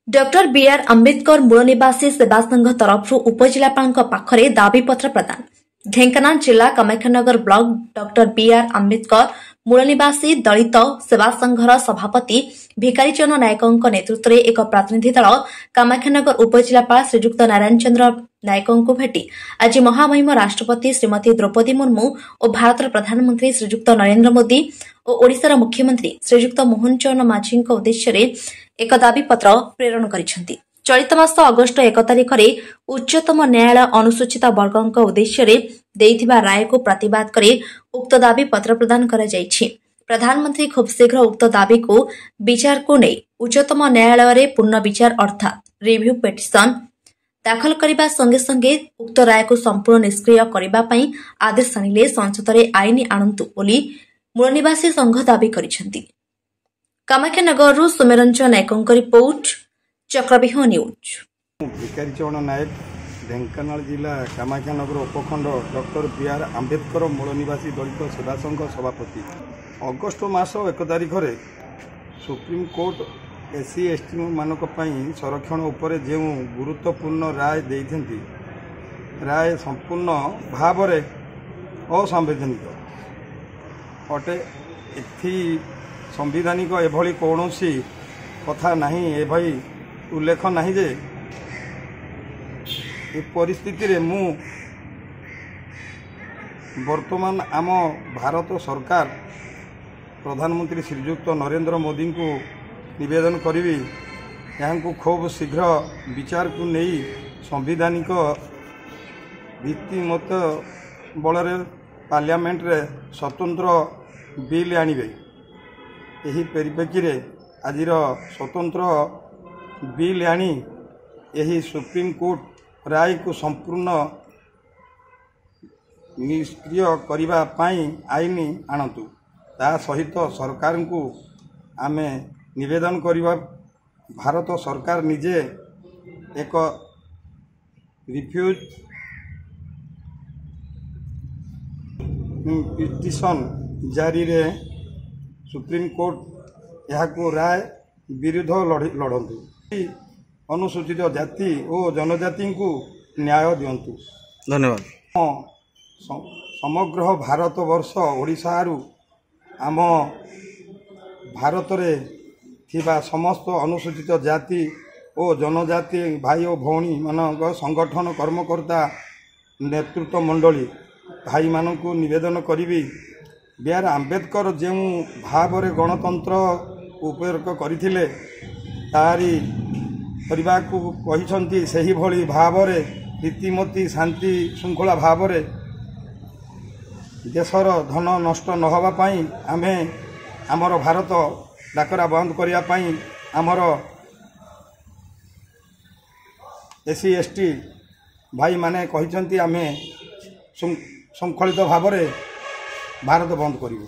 Doctor B R Ambedkar मूल निवासी सेवा संघ तरफ उपजिलापाल पाखरे दाबीपत्र प्रदान। ढेंकानाल जिला Kamakhyanagar block doctor B R Ambedkar मूल निवासी दलित सेवा संघर सभापति भिकारीचरण नायकों नेतृत्व में एक प्रतिनिधि दल कामाख्यानगर उपजिलापाल श्रीजुक्त नारायण चंद्र नायकों को भेटी आज महामहिम राष्ट्रपति श्रीमती द्रौपदी मुर्मू और भारत प्रधानमंत्री श्रीजुक्त नरेंद्र मोदी और ओडिशार मुख्यमंत्री श्रीजुक्त मोहन चरण माझी उद्देश्य एक दाबीपत्र प्रेरण करिसेंती। चलित मास अगस्ट 1 तारिख में उच्चतम न्यायालय अनुसूचित वर्गों उद्देश्य देइथिबा राय को प्रतिवाद करे उक्त दाबीपत्र प्रदान करा जायछि। प्रधानमंत्री खूब शीघ्र उक्त दाबी को विचार को नहीं उच्चतम न्यायालय रे पूर्ण विचार अर्थात रिव्यू पिटिशन दाखल करने संगे संगे उक्त राय को संपूर्ण निष्क्रिय करने आदेश आनिले संसद में आईन आणंतु बोली मूलनिवासी संघ दाबी करिसेंती। कामाख्यानगर सुमेरंजन नायकों रिपोर्ट चक्रव्यूह न्यूज। भिकारीचरण नायक ढेंकानाल जिला कामाख्यानगर उपखंड डॉक्टर बीआर अंबेडकर मूल निवासी दलित सेवा संघ सभापति अगस्ट मास 1 तारिख में सुप्रीम कोर्ट एससी एसटी मानक संरक्षण उपर जो गुरुत्वपूर्ण राय देइथंती राय संपूर्ण भाव में असंवैधानिक अटे। एथि संविधानिक एभली कौन कथा नहीं एभली उल्लेख नहीं जे ए परिस्थिति रे मु वर्तमान आम भारत सरकार प्रधानमंत्री श्रीजुक्त नरेंद्र मोदी को निवेदन करी यहाँ खूब शीघ्र विचार को नहीं संविधानिक भित्तिमत बल पार्लियामेंट रे स्वतंत्र बिल आनिबे। यही परिप्रेक्षी रे आजिर स्वतंत्र बिल आनी यही सुप्रीम कोर्ट राय को संपूर्ण निष्क्रिय करिबा पाई आईन आणतु ता सहित सरकार को आमे निवेदन करिबा भारत सरकार निजे एक रिफ्यूज पिटिशन जारी रे सुप्रीम कोर्ट यहाँ को राय विरुद्ध लड़ंतु अनुसूचित जाति और जनजाति को न्याय दिंतु। धन्यवाद। समग्र भारत वर्ष ओडिशा आम भारत रे थिबा समस्त अनुसूचित जाति और जनजाति भाई और भौणी मान संगठन कर्मकर्ता नेतृत्व मंडली भाई मान को निवेदन करी बीआर अंबेडकर जो भाव रे गणतंत्र उपयोग करथिले तारी परिवार को कहिसंती सही भली भाव रे रीतिमती शांति श्रृंखला भाव रे देशर धन नष्ट न होबा पई आमे आमर भारत डाकरा बंद करिया पई आमर एससी एसटी भाई माने कहिसंती आमे संखलित भाव रे भारत बंद करिबो।